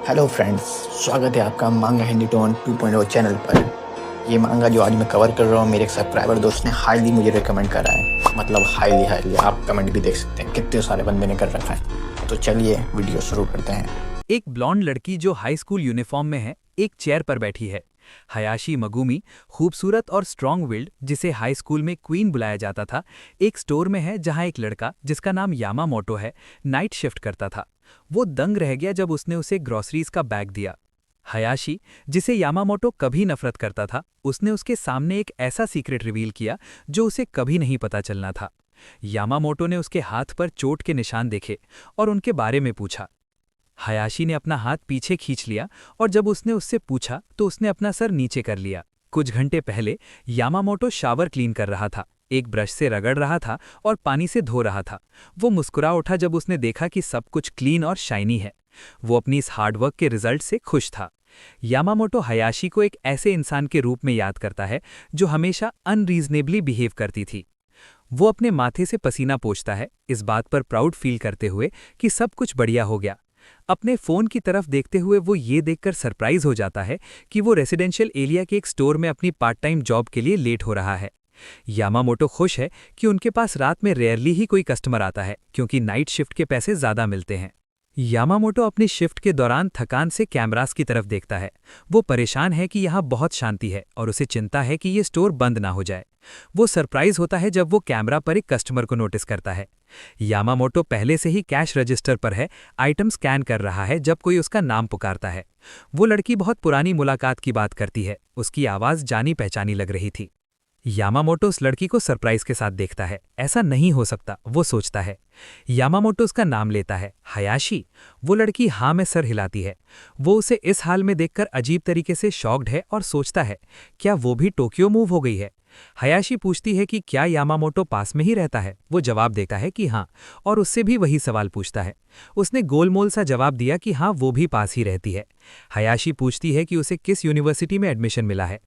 Hello friends, स्वागत है आपका मांगा हिंदी टोन 2.0 चैनल पर। ये मांगा जो आज मैं कवर कर रहा हूँ, मेरे एक सब्सक्राइबर दोस्त ने हाईली मुझे रिकमेंड करा है। मतलब हाईली आप कमेंट भी देख सकते हैं कितने सारे बंदे ने कर रखा है। तो चलिए वीडियो शुरू करते हैं। एक ब्लॉन्ड लड़की जो हाई स्कूल यूनिफॉर्म में है, एक चेयर पर बैठी है। हयाशी मगुमी, खूबसूरत और स्ट्रॉन्ग विल्ड, जिसे हाई स्कूल में क्वीन बुलाया जाता था, एक स्टोर में है जहां एक लड़का जिसका नाम यामामोटो है, नाइट शिफ्ट करता था। वो दंग रह गया जब उसने उसे ग्रोसरीज का बैग दिया। हयाशी, जिसे यामामोटो कभी नफरत करता था, उसने उसके सामने एक ऐसा सीक्रेट रिवील किया जो उसे कभी नहीं पता चलना था। यामामोटो ने उसके हाथ पर चोट के निशान देखे और उनके बारे में पूछा। हयाशी ने अपना हाथ पीछे खींच लिया और जब उसने उससे पूछा तो उसने अपना सर नीचे कर लिया। कुछ घंटे पहले यामामोटो शावर क्लीन कर रहा था, एक ब्रश से रगड़ रहा था और पानी से धो रहा था। वो मुस्कुरा उठा जब उसने देखा कि सब कुछ क्लीन और शाइनी है। वो अपनी इस हार्डवर्क के रिजल्ट से खुश था। यामामोटो हयाशी को एक ऐसे इंसान के रूप में याद करता है जो हमेशा अनरीजनेबली बिहेव करती थी। वो अपने माथे से पसीना पोंछता है, इस बात पर प्राउड फील करते हुए कि सब कुछ बढ़िया हो गया। अपने फोन की तरफ देखते हुए वो ये देखकर सरप्राइज हो जाता है कि वो रेसिडेंशियल एरिया के एक स्टोर में अपनी पार्ट टाइम जॉब के लिए लेट हो रहा है। यामामोटो खुश है कि उनके पास रात में रेयरली ही कोई कस्टमर आता है, क्योंकि नाइट शिफ्ट के पैसे ज़्यादा मिलते हैं। यामामोटो अपनी शिफ्ट के दौरान थकान से कैमरास की तरफ देखता है। वो परेशान है कि यहाँ बहुत शांति है और उसे चिंता है कि ये स्टोर बंद ना हो जाए। वो सरप्राइज होता है जब वो कैमरा पर एक कस्टमर को नोटिस करता है। यामामोटो पहले से ही कैश रजिस्टर पर है, आइटम स्कैन कर रहा है जब कोई उसका नाम पुकारता है। वो लड़की बहुत पुरानी मुलाकात की बात करती है, उसकी आवाज़ जानी पहचानी लग रही थी। यामामोटो उस लड़की को सरप्राइज के साथ देखता है। ऐसा नहीं हो सकता, वो सोचता है। यामामोटो उसका नाम लेता है, हयाशी। वो लड़की हाँ में सर हिलाती है। वो उसे इस हाल में देखकर अजीब तरीके से शॉक्ड है और सोचता है, क्या वो भी टोक्यो मूव हो गई है। हयाशी पूछती है कि क्या यामामोटो पास में ही रहता है। वो जवाब देता है कि हाँ, और उससे भी वही सवाल पूछता है। उसने गोलमोल सा जवाब दिया कि हाँ, वो भी पास ही रहती है। हयाशी पूछती है कि उसे किस यूनिवर्सिटी में एडमिशन मिला है।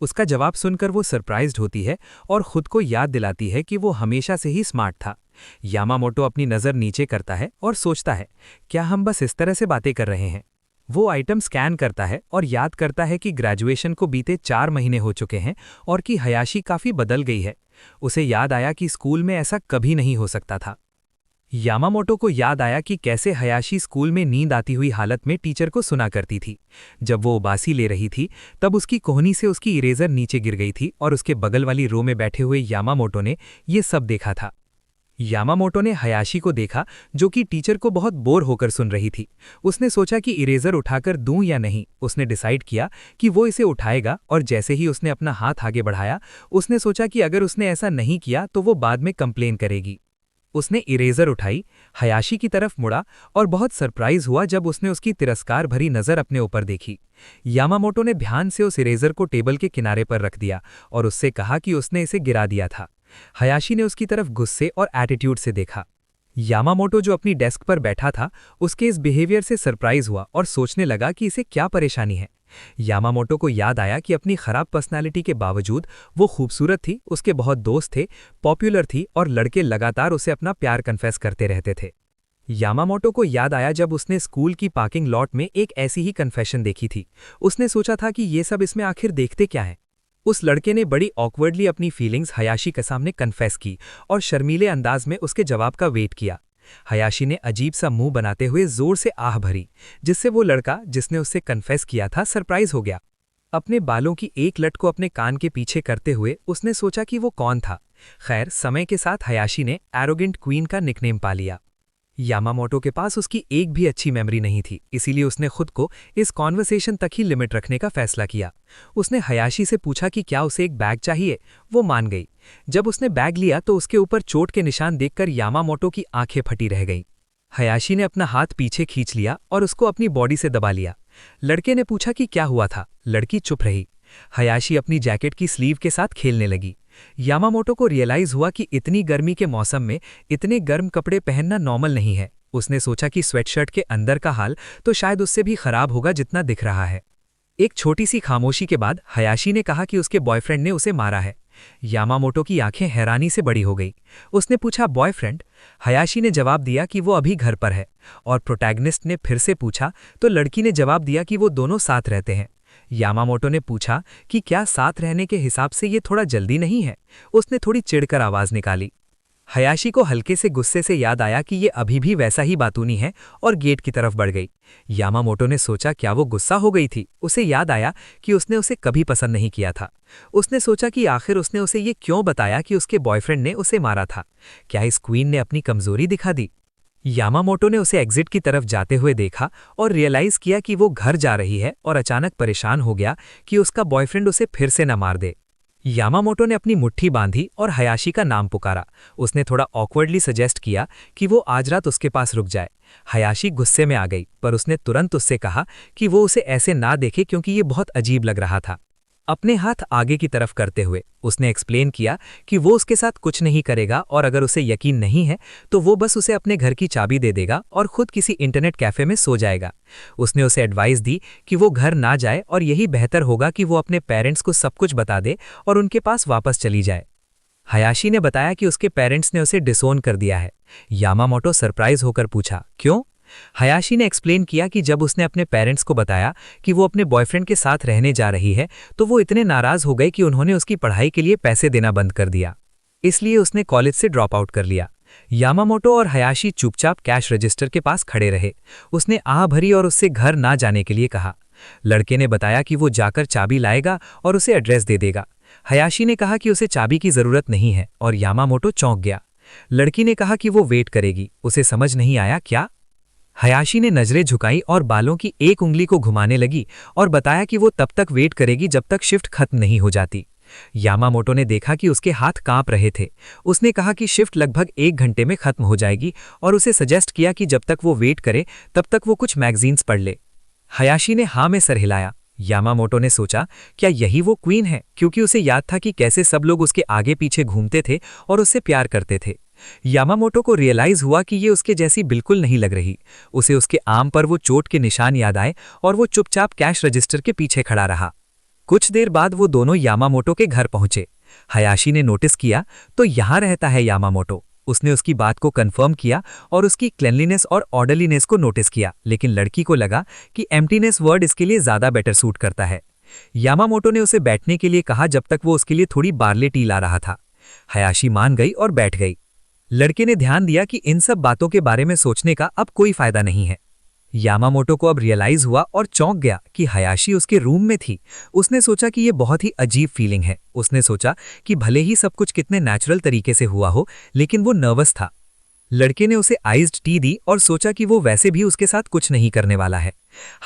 उसका जवाब सुनकर वो सरप्राइज्ड होती है और खुद को याद दिलाती है कि वो हमेशा से ही स्मार्ट था। यामामोटो अपनी नज़र नीचे करता है और सोचता है, क्या हम बस इस तरह से बातें कर रहे हैं। वो आइटम स्कैन करता है और याद करता है कि ग्रेजुएशन को बीते 4 महीने हो चुके हैं और कि हयाशी काफ़ी बदल गई है। उसे याद आया कि स्कूल में ऐसा कभी नहीं हो सकता था। यामामोटो को याद आया कि कैसे हयाशी स्कूल में नींद आती हुई हालत में टीचर को सुना करती थी। जब वो उबासी ले रही थी तब उसकी कोहनी से उसकी इरेजर नीचे गिर गई थी और उसके बगल वाली रो में बैठे हुए यामामोटो ने ये सब देखा था। यामामोटो ने हयाशी को देखा जो कि टीचर को बहुत बोर होकर सुन रही थी। उसने सोचा कि इरेजर उठाकर दूं या नहीं। उसने डिसाइड किया कि वो इसे उठाएगा और जैसे ही उसने अपना हाथ आगे बढ़ाया, उसने सोचा कि अगर उसने ऐसा नहीं किया तो वो बाद में कंप्लेन करेगी। उसने इरेजर उठाई, हयाशी की तरफ मुड़ा और बहुत सरप्राइज हुआ जब उसने उसकी तिरस्कार भरी नज़र अपने ऊपर देखी। यामामोटो ने ध्यान से उस इरेजर को टेबल के किनारे पर रख दिया और उससे कहा कि उसने इसे गिरा दिया था। हयाशी ने उसकी तरफ गुस्से और एटीट्यूड से देखा। यामामोटो जो अपनी डेस्क पर बैठा था, उसके इस बिहेवियर से सरप्राइज हुआ और सोचने लगा कि इसे क्या परेशानी है। यामामोटो को याद आया कि अपनी खराब पर्सनालिटी के बावजूद वो खूबसूरत थी, उसके बहुत दोस्त थे, पॉपुलर थी और लड़के लगातार उसे अपना प्यार कन्फेस करते रहते थे। यामामोटो को याद आया जब उसने स्कूल की पार्किंग लॉट में एक ऐसी ही कन्फेशन देखी थी। उसने सोचा था कि ये सब इसमें आखिर देखते क्या है। उस लड़के ने बड़ी ऑकवर्डली अपनी फीलिंग्स हयाशी के सामने कन्फेस की और शर्मीले अंदाज में उसके जवाब का वेट किया। हयाशी ने अजीब सा मुंह बनाते हुए जोर से आह भरी, जिससे वो लड़का जिसने उससे कन्फेस किया था सरप्राइज हो गया। अपने बालों की एक लट को अपने कान के पीछे करते हुए उसने सोचा कि वो कौन था। खैर, समय के साथ हयाशी ने एरोगेंट क्वीन का निकनेम पा लिया। यामामोटो के पास उसकी एक भी अच्छी मेमोरी नहीं थी, इसीलिए उसने खुद को इस कॉन्वर्सेशन तक ही लिमिट रखने का फैसला किया। उसने हयाशी से पूछा कि क्या उसे एक बैग चाहिए। वो मान गई। जब उसने बैग लिया तो उसके ऊपर चोट के निशान देखकर यामामोटो की आंखें फटी रह गईं। हयाशी ने अपना हाथ पीछे खींच लिया और उसको अपनी बॉडी से दबा लिया। लड़के ने पूछा कि क्या हुआ था। लड़की चुप रही। हयाशी अपनी जैकेट की स्लीव के साथ खेलने लगी। यामामोटो को रियलाइज हुआ कि इतनी गर्मी के मौसम में इतने गर्म कपड़े पहनना नॉर्मल नहीं है। उसने सोचा कि स्वेटशर्ट के अंदर का हाल तो शायद उससे भी खराब होगा जितना दिख रहा है। एक छोटी सी खामोशी के बाद हयाशी ने कहा कि उसके बॉयफ्रेंड ने उसे मारा है। यामामोटो की आंखें हैरानी से बड़ी हो गई। उसने पूछा, बॉयफ्रेंड? हयाशी ने जवाब दिया कि वो अभी घर पर है। और प्रोटैगनिस्ट ने फिर से पूछा तो लड़की ने जवाब दिया कि वो दोनों साथ रहते हैं। यामामोटो ने पूछा कि क्या साथ रहने के हिसाब से ये थोड़ा जल्दी नहीं है? उसने थोड़ी चिढ़कर आवाज निकाली। हयाशी को हल्के से गुस्से से याद आया कि ये अभी भी वैसा ही बातूनी है और गेट की तरफ बढ़ गई। यामामोटो ने सोचा क्या वो गुस्सा हो गई थी। उसे याद आया कि उसने उसे कभी पसंद नहीं किया था। उसने सोचा कि आखिर उसने उसे ये क्यों बताया कि उसके बॉयफ्रेंड ने उसे मारा था। क्या इस क्वीन ने अपनी कमजोरी दिखा दी? यामामोटो ने उसे एग्जिट की तरफ जाते हुए देखा और रियलाइज किया कि वो घर जा रही है और अचानक परेशान हो गया कि उसका बॉयफ्रेंड उसे फिर से न मार दे। यामामोटो ने अपनी मुट्ठी बांधी और हयाशी का नाम पुकारा। उसने थोड़ा ऑकवर्डली सजेस्ट किया कि वो आज रात उसके पास रुक जाए। हयाशी गुस्से में आ गई, पर उसने तुरंत उससे कहा कि वो उसे ऐसे ना देखे क्योंकि ये बहुत अजीब लग रहा था। अपने हाथ आगे की तरफ करते हुए उसने एक्सप्लेन किया कि वो उसके साथ कुछ नहीं करेगा और अगर उसे यकीन नहीं है तो वो बस उसे अपने घर की चाबी दे देगा और खुद किसी इंटरनेट कैफे में सो जाएगा। उसने उसे एडवाइस दी कि वो घर ना जाए और यही बेहतर होगा कि वो अपने पेरेंट्स को सब कुछ बता दे और उनके पास वापस चली जाए। हयाशी ने बताया कि उसके पेरेंट्स ने उसे डिसोन कर दिया है। यामामोटो सरप्राइज होकर पूछा, क्यों? हयाशी ने एक्सप्लेन किया कि जब उसने अपने पेरेंट्स को बताया कि वो अपने बॉयफ्रेंड के साथ रहने जा रही है तो वो इतने नाराज हो गए कि उन्होंने उसकी पढ़ाई के लिए पैसे देना बंद कर दिया। इसलिए उसने कॉलेज से ड्रॉप आउट कर लिया। यामामोटो और हयाशी चुपचाप कैश रजिस्टर के पास खड़े रहे। उसने आह भरी और उससे घर ना जाने के लिए कहा। लड़के ने बताया कि वो जाकर चाबी लाएगा और उसे एड्रेस दे देगा। हयाशी ने कहा कि उसे चाबी की जरूरत नहीं है और यामामोटो चौंक गया। लड़की ने कहा कि वो वेट करेगी। उसे समझ नहीं आया क्या? हयाशी ने नजरें झुकाई और बालों की एक उंगली को घुमाने लगी और बताया कि वो तब तक वेट करेगी जब तक शिफ्ट खत्म नहीं हो जाती। यामामोटो ने देखा कि उसके हाथ कांप रहे थे। उसने कहा कि शिफ्ट लगभग 1 घंटे में खत्म हो जाएगी और उसे सजेस्ट किया कि जब तक वो वेट करे तब तक वो कुछ मैगजीन्स पढ़ ले। हयाशी ने हाँ में सर हिलाया। यामामोटो ने सोचा क्या यही वो क्वीन है, क्योंकि उसे याद था कि कैसे सब लोग उसके आगे पीछे घूमते थे और उससे प्यार करते थे। यामामोटो को रियलाइज हुआ कि ये उसके जैसी बिल्कुल नहीं लग रही। उसे उसके आर्म पर वो चोट के निशान याद आए और वो चुपचाप कैश रजिस्टर के पीछे खड़ा रहा। कुछ देर बाद वो दोनों यामामोटो के घर पहुंचे। हयाशी ने नोटिस किया तो यहाँ रहता है यामामोटो। उसने उसकी बात को कंफर्म किया और उसकी क्लेनलीनेस और ऑर्डरलीनेस को नोटिस किया, लेकिन लड़की को लगा कि एम्प्टीनेस वर्ड इसके लिए ज्यादा बेटर सूट करता है। यामामोटो ने उसे बैठने के लिए कहा जब तक वो उसके लिए थोड़ी बार्ले टी ला रहा था। हयाशी मान गई और बैठ गई। लड़के ने ध्यान दिया कि इन सब बातों के बारे में सोचने का अब कोई फायदा नहीं है। यामामोटो को अब रियलाइज हुआ और चौंक गया कि हयाशी उसके रूम में थी। उसने सोचा कि यह बहुत ही अजीब फीलिंग है। उसने सोचा कि भले ही सब कुछ कितने नेचुरल तरीके से हुआ हो, लेकिन वो नर्वस था। लड़के ने उसे आइस्ड टी दी और सोचा कि वो वैसे भी उसके साथ कुछ नहीं करने वाला है।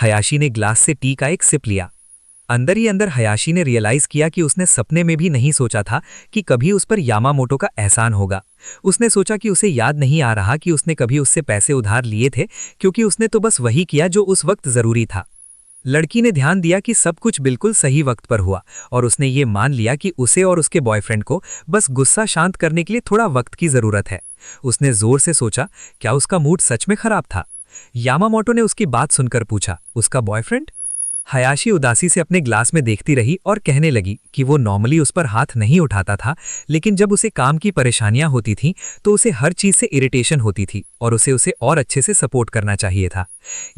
हयाशी ने ग्लास से टी का एक सिप लिया। अंदर ही अंदर हयाशी ने रियलाइज किया कि उसने सपने में भी नहीं सोचा था कि कभी उस पर यामामोटो का एहसान होगा। उसने सोचा कि उसे याद नहीं आ रहा कि उसने कभी उससे पैसे उधार लिए थे, क्योंकि उसने तो बस वही किया जो उस वक्त जरूरी था। लड़की ने ध्यान दिया कि सब कुछ बिल्कुल सही वक्त पर हुआ और उसने ये मान लिया कि उसे और उसके बॉयफ्रेंड को बस गुस्सा शांत करने के लिए थोड़ा वक्त की जरूरत है। उसने जोर से सोचा, क्या उसका मूड सच में खराब था? यामामोटो ने उसकी बात सुनकर पूछा, उसका बॉयफ्रेंड? हयाशी उदासी से अपने ग्लास में देखती रही और कहने लगी कि वो नॉर्मली उस पर हाथ नहीं उठाता था, लेकिन जब उसे काम की परेशानियां होती थीं तो उसे हर चीज से इरिटेशन होती थी और उसे और अच्छे से सपोर्ट करना चाहिए था।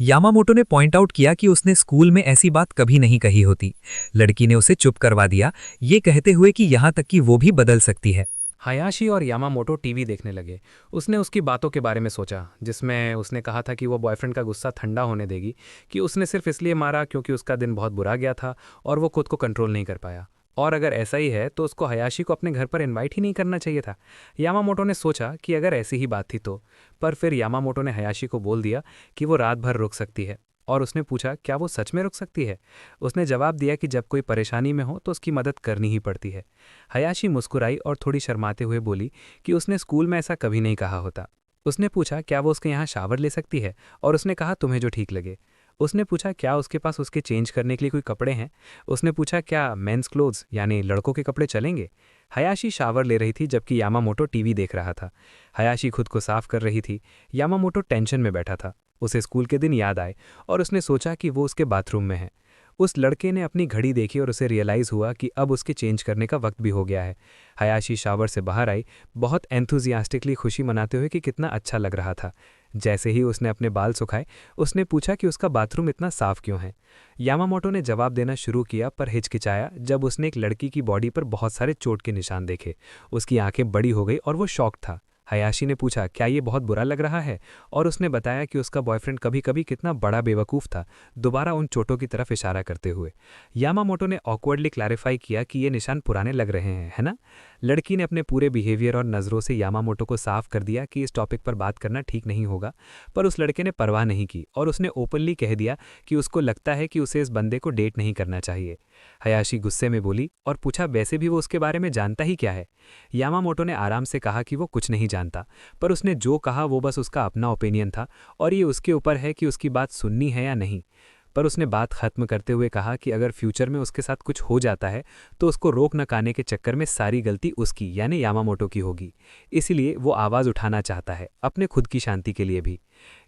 यामामोटो ने पॉइंट आउट किया कि उसने स्कूल में ऐसी बात कभी नहीं कही होती। लड़की ने उसे चुप करवा दिया, ये कहते हुए कि यहाँ तक कि वो भी बदल सकती है। हयाशी और यामामोटो टीवी देखने लगे। उसने उसकी बातों के बारे में सोचा, जिसमें उसने कहा था कि वो बॉयफ्रेंड का गुस्सा ठंडा होने देगी, कि उसने सिर्फ इसलिए मारा क्योंकि उसका दिन बहुत बुरा गया था और वो खुद को कंट्रोल नहीं कर पाया। और अगर ऐसा ही है तो उसको हयाशी को अपने घर पर इनवाइट ही नहीं करना चाहिए था। यामामोटो ने सोचा कि अगर ऐसी ही बात थी तो, पर फिर यामामोटो ने हयाशी को बोल दिया कि वो रात भर रुक सकती है और उसने पूछा क्या वो सच में रुक सकती है। उसने जवाब दिया कि जब कोई परेशानी में हो तो उसकी मदद करनी ही पड़ती है। हयाशी मुस्कुराई और थोड़ी शर्माते हुए बोली कि उसने स्कूल में ऐसा कभी नहीं कहा होता। उसने पूछा क्या वो उसके यहाँ शावर ले सकती है और उसने कहा तुम्हें जो ठीक लगे। उसने पूछा क्या उसके पास उसके चेंज करने के लिए कोई कपड़े हैं। उसने पूछा क्या मेंस क्लोथ्स यानी लड़कों के कपड़े चलेंगे। हयाशी शावर ले रही थी जबकि यामामोटो टीवी देख रहा था। हयाशी खुद को साफ कर रही थी। यामामोटो टेंशन में बैठा था। उसे स्कूल के दिन याद आए और उसने सोचा कि वो उसके बाथरूम में है। उस लड़के ने अपनी घड़ी देखी और उसे रियलाइज़ हुआ कि अब उसके चेंज करने का वक्त भी हो गया है। हयाशी शावर से बाहर आई, बहुत एंथुजियास्टिकली खुशी मनाते हुए कि कितना अच्छा लग रहा था। जैसे ही उसने अपने बाल सुखाए, उसने पूछा कि उसका बाथरूम इतना साफ क्यों है। यामामोटो ने जवाब देना शुरू किया पर हिचकिचाया जब उसने एक लड़की की बॉडी पर बहुत सारे चोट के निशान देखे। उसकी आंखें बड़ी हो गई और वो शॉक था। हयाशी ने पूछा, क्या ये बहुत बुरा लग रहा है? और उसने बताया कि उसका बॉयफ्रेंड कभी कभी कितना बड़ा बेवकूफ़ था, दोबारा उन चोटों की तरफ इशारा करते हुए। यामामोटो ने ऑकवर्डली क्लैरिफाई किया कि ये निशान पुराने लग रहे हैं, है ना? लड़की ने अपने पूरे बिहेवियर और नज़रों से यामामोटो को साफ कर दिया कि इस टॉपिक पर बात करना ठीक नहीं होगा, पर उस लड़के ने परवाह नहीं की और उसने ओपनली कह दिया कि उसको लगता है कि उसे इस बंदे को डेट नहीं करना चाहिए। हयाशी गुस्से में बोली और पूछा, वैसे भी वो उसके बारे में जानता ही क्या है? यामामोटो ने आराम से कहा कि वो कुछ नहीं जानता, पर उसने जो कहा वो बस उसका अपना ओपिनियन था और ये उसके ऊपर है कि उसकी बात सुननी है या नहीं। पर उसने बात खत्म करते हुए कहा कि अगर फ्यूचर में उसके साथ कुछ हो जाता है तो उसको रोक न काने के चक्कर में सारी गलती उसकी यानी यामामोटो की होगी। इसीलिए वो आवाज़ उठाना चाहता है, अपने खुद की शांति के लिए भी।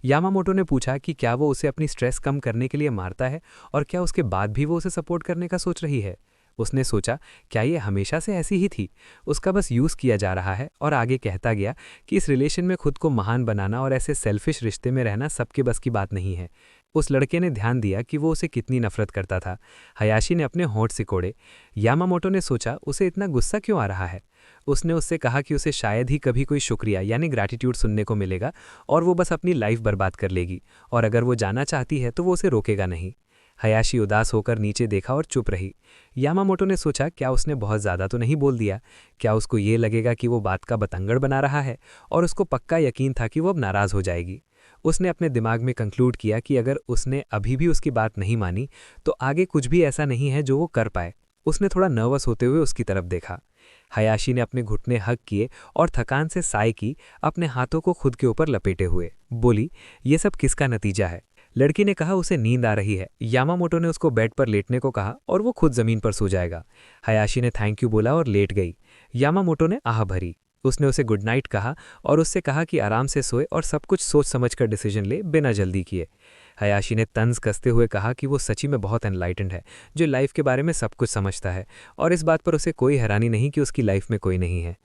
यामामोटो ने पूछा कि क्या वो उसे अपनी स्ट्रेस कम करने के लिए मारता है और क्या उसके बाद भी वो उसे सपोर्ट करने का सोच रही है। उसने सोचा, क्या ये हमेशा से ऐसी ही थी? उसका बस यूज़ किया जा रहा है। और आगे कहता गया कि इस रिलेशन में खुद को महान बनाना और ऐसे सेल्फिश रिश्ते में रहना सबके बस की बात नहीं है। उस लड़के ने ध्यान दिया कि वो उसे कितनी नफरत करता था। हयाशी ने अपने होंठ सिकोड़े। यामामोटो ने सोचा, उसे इतना गुस्सा क्यों आ रहा है? उसने उससे कहा कि उसे शायद ही कभी कोई शुक्रिया यानी ग्रैटिट्यूड सुनने को मिलेगा और वो बस अपनी लाइफ बर्बाद कर लेगी, और अगर वो जाना चाहती है तो वो उसे रोकेगा नहीं। हयाशी उदास होकर नीचे देखा और चुप रही। यामामोटो ने सोचा, क्या उसने बहुत ज़्यादा तो नहीं बोल दिया? क्या उसको ये लगेगा कि वो बात का बतंगड़ बना रहा है? और उसको पक्का यकीन था कि वो अब नाराज़ हो जाएगी। उसने अपने दिमाग में कंक्लूड किया कि अगर उसने अभी भी उसकी बात नहीं मानी तो आगे कुछ भी ऐसा नहीं है जो वो कर पाए। उसने थोड़ा नर्वस होते हुए उसकी तरफ देखा। हयाशी ने अपने घुटने हग किए और थकान से साय की, अपने हाथों को खुद के ऊपर लपेटे हुए बोली, ये सब किसका नतीजा है? लड़की ने कहा, उसे नींद आ रही है। यामामोटो ने उसको बेड पर लेटने को कहा और वो खुद जमीन पर सो जाएगा। हयाशी ने थैंक यू बोला और लेट गई। यामामोटो ने आह भरी। उसने उसे गुड नाइट कहा और उससे कहा कि आराम से सोए और सब कुछ सोच समझ कर डिसीजन ले, बिना जल्दी किए। हयाशी ने तंज कसते हुए कहा कि वो सच्ची में बहुत एनलाइटेंड है, जो लाइफ के बारे में सब कुछ समझता है, और इस बात पर उसे कोई हैरानी नहीं कि उसकी लाइफ में कोई नहीं है।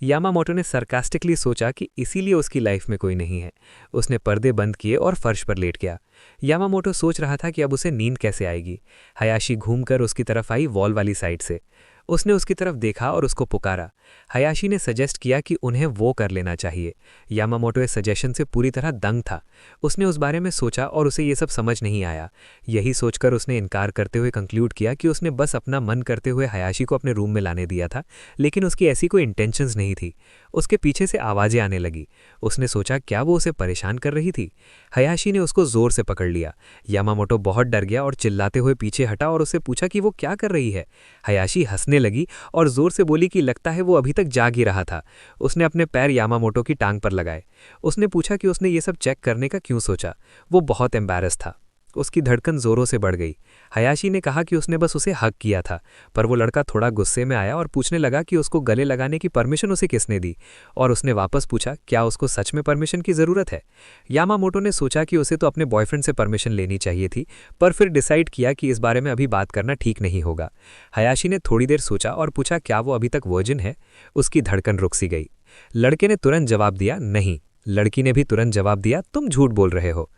यामामोटो ने सरकास्टिकली सोचा कि इसीलिए उसकी लाइफ में कोई नहीं है। उसने पर्दे बंद किए और फर्श पर लेट गया। यामामोटो सोच रहा था कि अब उसे नींद कैसे आएगी। हयाशी घूमकर उसकी तरफ आई, वॉल वाली साइड से। उसने उसकी तरफ देखा और उसको पुकारा। हयाशी ने सजेस्ट किया कि उन्हें वो कर लेना चाहिए। यामामोटो इस सजेशन से पूरी तरह दंग था। उसने उस बारे में सोचा और उसे ये सब समझ नहीं आया। यही सोचकर उसने इनकार करते हुए कंक्लूड किया कि उसने बस अपना मन करते हुए हयाशी को अपने रूम में लाने दिया था, लेकिन उसकी ऐसी कोई इंटेंशंस नहीं थी। उसके पीछे से आवाज़ें आने लगी। उसने सोचा, क्या वो उसे परेशान कर रही थी? हयाशी ने उसको जोर से पकड़ लिया। यामामोटो बहुत डर गया और चिल्लाते हुए पीछे हटा और उससे पूछा कि वो क्या कर रही है। हयाशी हंसने लगी और जोर से बोली कि लगता है वो अभी तक जाग ही रहा था। उसने अपने पैर यामामोटो की टांग पर लगाए। उसने पूछा कि उसने ये सब चेक करने का क्यों सोचा। वो बहुत एम्बैरस था। उसकी धड़कन जोरों से बढ़ गई। हयाशी ने कहा कि उसने बस उसे हग किया था, पर वो लड़का थोड़ा गुस्से में आया और पूछने लगा कि उसको गले लगाने की परमिशन उसे किसने दी, और उसने वापस पूछा, क्या उसको सच में परमिशन की ज़रूरत है? यामामोटो ने सोचा कि उसे तो अपने बॉयफ्रेंड से परमिशन लेनी चाहिए थी, पर फिर डिसाइड किया कि इस बारे में अभी बात करना ठीक नहीं होगा। हयाशी ने थोड़ी देर सोचा और पूछा, क्या वो अभी तक वर्जिन है? उसकी धड़कन रुक सी गई। लड़के ने तुरंत जवाब दिया, नहीं। लड़की ने भी तुरंत जवाब दिया, तुम झूठ बोल रहे हो।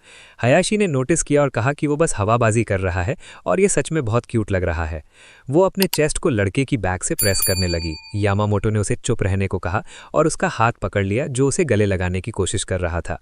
हयाशी ने नोटिस किया और कहा कि वो बस हवाबाजी कर रहा है और ये सच में बहुत क्यूट लग रहा है। वो अपने चेस्ट को लड़के की बैक से प्रेस करने लगी। यामामोटो ने उसे चुप रहने को कहा और उसका हाथ पकड़ लिया, जो उसे गले लगाने की कोशिश कर रहा था।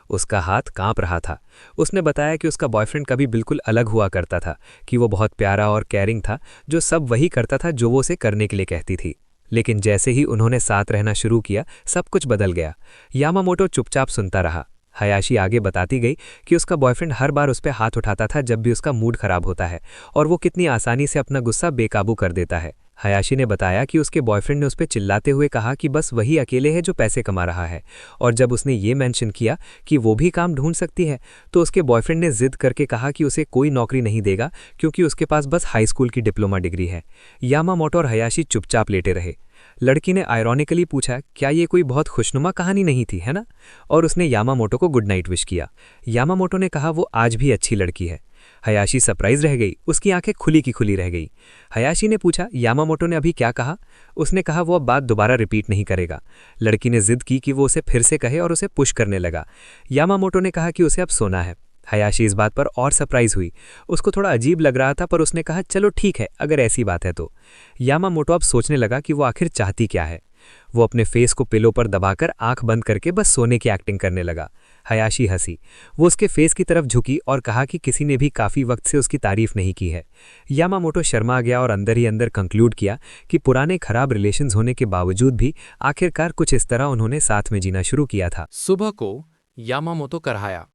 उसका हाथ कांप रहा था। उसने बताया कि उसका बॉयफ्रेंड कभी बिल्कुल अलग हुआ करता था, कि वो बहुत प्यारा और केयरिंग था, जो सब वही करता था जो वो उसे करने के लिए कहती थी। लेकिन जैसे ही उन्होंने साथ रहना शुरू किया, सब कुछ बदल गया। यामामोटो चुपचाप सुनता रहा। हयाशी आगे बताती गई कि उसका बॉयफ्रेंड हर बार उस पर हाथ उठाता था जब भी उसका मूड खराब होता है, और वो कितनी आसानी से अपना गुस्सा बेकाबू कर देता है। हयाशी ने बताया कि उसके बॉयफ्रेंड ने उस पर चिल्लाते हुए कहा कि बस वही अकेले है जो पैसे कमा रहा है, और जब उसने ये मेंशन किया कि वो भी काम ढूंढ सकती है, तो उसके बॉयफ्रेंड ने जिद करके कहा कि उसे कोई नौकरी नहीं देगा क्योंकि उसके पास बस हाई स्कूल की डिप्लोमा डिग्री है। यामामोटो और हयाशी चुपचाप लेटे रहे। लड़की ने आयरॉनिकली पूछा, क्या ये कोई बहुत खुशनुमा कहानी नहीं थी, है ना? और उसने यामामोटो को गुड नाइट विश किया। यामामोटो ने कहा वो आज भी अच्छी लड़की है। हयाशी सरप्राइज रह गई, उसकी आंखें खुली की खुली रह गई। हयाशी ने पूछा, यामामोटो ने अभी क्या कहा? उसने कहा वो अब बात दोबारा रिपीट नहीं करेगा। लड़की ने जिद की कि वो उसे फिर से कहे और उसे पुश करने लगा। यामामोटो ने कहा कि उसे अब सोना है। हयाशी इस बात पर और सरप्राइज हुई। उसको थोड़ा अजीब लग रहा था, पर उसने कहा चलो ठीक है, अगर ऐसी बात है तो। यामामोटो अब सोचने लगा कि वो आखिर चाहती क्या है। वो अपने फेस को पिलो पर दबाकर आंख बंद करके बस सोने की एक्टिंग करने लगा। हयाशी हंसी। वो उसके फेस की तरफ झुकी और कहा कि किसी ने भी काफ़ी वक्त से उसकी तारीफ नहीं की है। यामामोटो शर्मा गया और अंदर ही अंदर कंक्लूड किया कि पुराने खराब रिलेशंस होने के बावजूद भी आखिरकार कुछ इस तरह उन्होंने साथ में जीना शुरू किया था। सुबह को यामामोतो करहाया।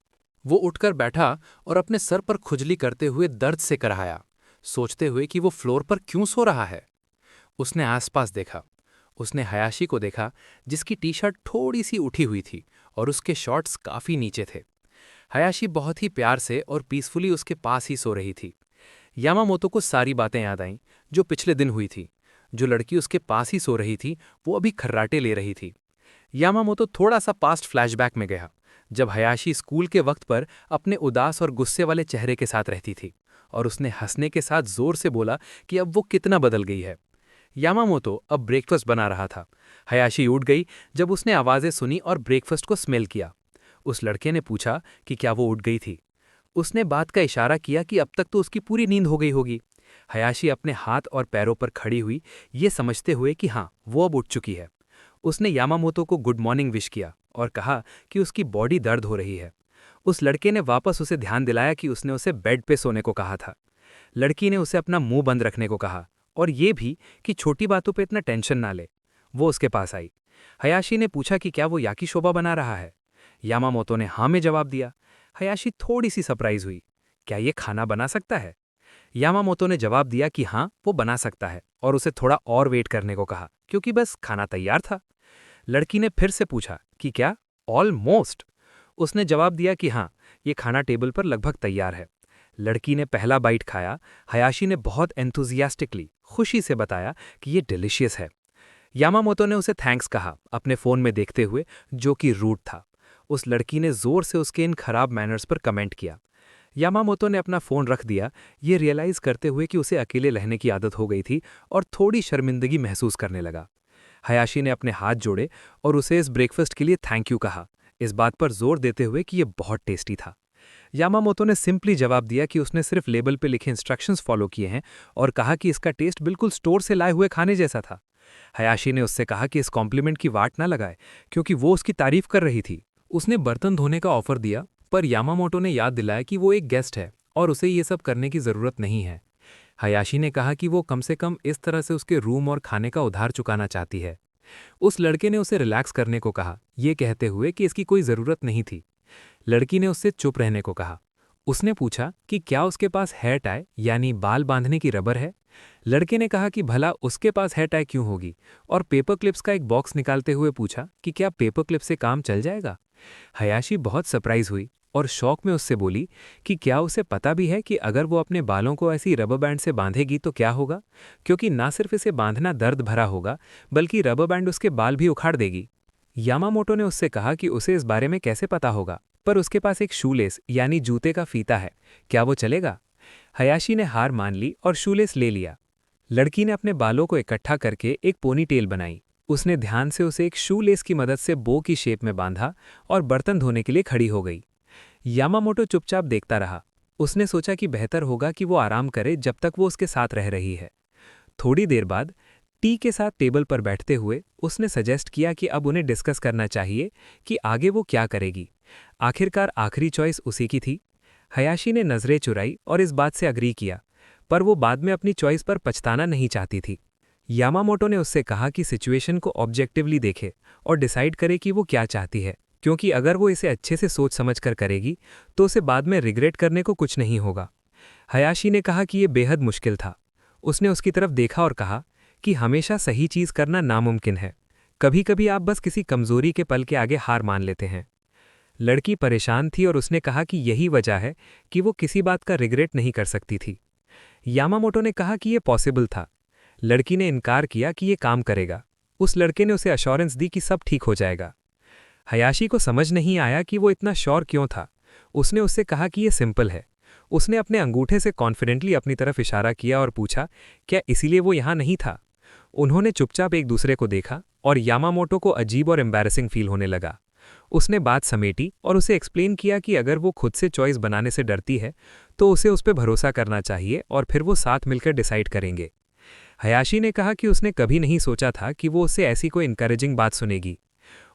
वो उठकर बैठा और अपने सर पर खुजली करते हुए दर्द से करहाया, सोचते हुए कि वो फ्लोर पर क्यों सो रहा है। उसने आसपास देखा। उसने हयाशी को देखा, जिसकी टी शर्ट थोड़ी सी उठी हुई थी और उसके शॉर्ट्स काफ़ी नीचे थे। हयाशी बहुत ही प्यार से और पीसफुली उसके पास ही सो रही थी। यामामोतो को सारी बातें याद आईं जो पिछले दिन हुई थी। जो लड़की उसके पास ही सो रही थी वो अभी खर्राटे ले रही थी। यामामोतो थोड़ा सा पास्ट फ्लैशबैक में गया, जब हयाशी स्कूल के वक्त पर अपने उदास और गुस्से वाले चेहरे के साथ रहती थी, और उसने हंसने के साथ जोर से बोला कि अब वो कितना बदल गई है। यामामोतो अब ब्रेकफास्ट बना रहा था। हयाशी उठ गई जब उसने आवाज़ें सुनी और ब्रेकफास्ट को स्मेल किया। उस लड़के ने पूछा कि क्या वो उठ गई थी। उसने बात का इशारा किया कि अब तक तो उसकी पूरी नींद हो गई होगी। हयाशी अपने हाथ और पैरों पर खड़ी हुई, ये समझते हुए कि हाँ, वो अब उठ चुकी है। उसने यामामोतो को गुड मॉर्निंग विश किया और कहा कि उसकी बॉडी दर्द हो रही है। उस लड़के ने वापस उसे ध्यान दिलाया कि उसने उसे बेड पे सोने को कहा था। लड़की ने उसे अपना मुंह बंद रखने को कहा और ये भी कि छोटी बातों पे इतना टेंशन ना ले। वो उसके पास आई। हयाशी ने पूछा कि क्या वो याकीशोबा बना रहा है। यामामोतो ने हाँ में जवाब दिया। हयाशी थोड़ी सी सरप्राइज हुई। क्या ये खाना बना सकता है? यामामोतो ने जवाब दिया कि हाँ, वो बना सकता है, और उसे थोड़ा और वेट करने को कहा क्योंकि बस खाना तैयार था। लड़की ने फिर से पूछा कि क्या ऑलमोस्ट? उसने जवाब दिया कि हाँ, ये खाना टेबल पर लगभग तैयार है। लड़की ने पहला बाइट खाया। हयाशी ने बहुत एंथुजियास्टिकली, खुशी से बताया कि ये डिलिशियस है। यामामोतो ने उसे थैंक्स कहा अपने फ़ोन में देखते हुए, जो कि रूड था। उस लड़की ने ज़ोर से उसके इन खराब मैनर्स पर कमेंट किया। यामामोतो ने अपना फ़ोन रख दिया, ये रियलाइज़ करते हुए कि उसे अकेले रहने की आदत हो गई थी, और थोड़ी शर्मिंदगी महसूस करने लगा। हयाशी ने अपने हाथ जोड़े और उसे इस ब्रेकफास्ट के लिए थैंक यू कहा, इस बात पर जोर देते हुए कि ये बहुत टेस्टी था। यामामोतो ने सिंपली जवाब दिया कि उसने सिर्फ लेबल पे लिखे इंस्ट्रक्शंस फॉलो किए हैं, और कहा कि इसका टेस्ट बिल्कुल स्टोर से लाए हुए खाने जैसा था। हयाशी ने उससे कहा कि इस कॉम्प्लीमेंट की वाट ना लगाए, क्योंकि वो उसकी तारीफ कर रही थी। उसने बर्तन धोने का ऑफर दिया, पर यामामोतो ने याद दिलाया कि वो एक गेस्ट है और उसे ये सब करने की ज़रूरत नहीं है। हयाशी ने कहा कि वो कम से कम इस तरह से उसके रूम और खाने का उधार चुकाना चाहती है। उस लड़के ने उसे रिलैक्स करने को कहा, ये कहते हुए कि इसकी कोई ज़रूरत नहीं थी। लड़की ने उससे चुप रहने को कहा। उसने पूछा कि क्या उसके पास हेयर टाई यानी बाल बांधने की रबर है। लड़के ने कहा कि भला उसके पास हेयर टाई क्यों होगी, और पेपर क्लिप्स का एक बॉक्स निकालते हुए पूछा कि क्या पेपर क्लिप से काम चल जाएगा। हयाशी बहुत सरप्राइज हुई और शौक में उससे बोली कि क्या उसे पता भी है कि अगर वो अपने बालों को ऐसी रबर बैंड से बांधेगी तो क्या होगा, क्योंकि ना सिर्फ इसे बांधना दर्द भरा होगा, बल्कि रबर बैंड उसके बाल भी उखाड़ देगी। यामामोटो ने उससे कहा कि उसे इस बारे में कैसे पता होगा, पर उसके पास एक शूलेस यानी जूते का फीता है, क्या वो चलेगा? हयाशी ने हार मान ली और शूलेस ले लिया। लड़की ने अपने बालों को इकट्ठा करके एक पोनी टेल बनाई। उसने ध्यान से उसे एक शूलेस की मदद से बो की शेप में बांधा और बर्तन धोने के लिए खड़ी हो गई। यामामोटो चुपचाप देखता रहा। उसने सोचा कि बेहतर होगा कि वो आराम करे जब तक वो उसके साथ रह रही है। थोड़ी देर बाद टी के साथ टेबल पर बैठते हुए उसने सजेस्ट किया कि अब उन्हें डिस्कस करना चाहिए कि आगे वो क्या करेगी। आखिरकार आखिरी चॉइस उसी की थी। हयाशी ने नज़रें चुराई और इस बात से अग्री किया, पर वो बाद में अपनी चॉइस पर पछताना नहीं चाहती थी। यामामोटो ने उससे कहा कि सिचुएशन को ऑब्जेक्टिवली देखे और डिसाइड करे कि वो क्या चाहती है, क्योंकि अगर वो इसे अच्छे से सोच समझ कर करेगी तो उसे बाद में रिग्रेट करने को कुछ नहीं होगा। हयाशी ने कहा कि ये बेहद मुश्किल था। उसने उसकी तरफ देखा और कहा कि हमेशा सही चीज़ करना नामुमकिन है, कभी कभी आप बस किसी कमज़ोरी के पल के आगे हार मान लेते हैं। लड़की परेशान थी और उसने कहा कि यही वजह है कि वो किसी बात का रिग्रेट नहीं कर सकती थी। यामामोटो ने कहा कि ये पॉसिबल था। लड़की ने इनकार किया कि ये काम करेगा। उस लड़के ने उसे अश्योरेंस दी कि सब ठीक हो जाएगा। हयाशी को समझ नहीं आया कि वो इतना श्योर क्यों था। उसने उससे कहा कि ये सिंपल है। उसने अपने अंगूठे से कॉन्फिडेंटली अपनी तरफ इशारा किया और पूछा, क्या इसीलिए वो यहाँ नहीं था? उन्होंने चुपचाप एक दूसरे को देखा और यामामोटो को अजीब और एम्बैरेसिंग फील होने लगा। उसने बात समेटी और उसे एक्सप्लेन किया कि अगर वो खुद से चॉइस बनाने से डरती है तो उसे उस पर भरोसा करना चाहिए और फिर वो साथ मिलकर डिसाइड करेंगे। हयाशी ने कहा कि उसने कभी नहीं सोचा था कि वो उससे ऐसी कोई इनकरेजिंग बात सुनेगी।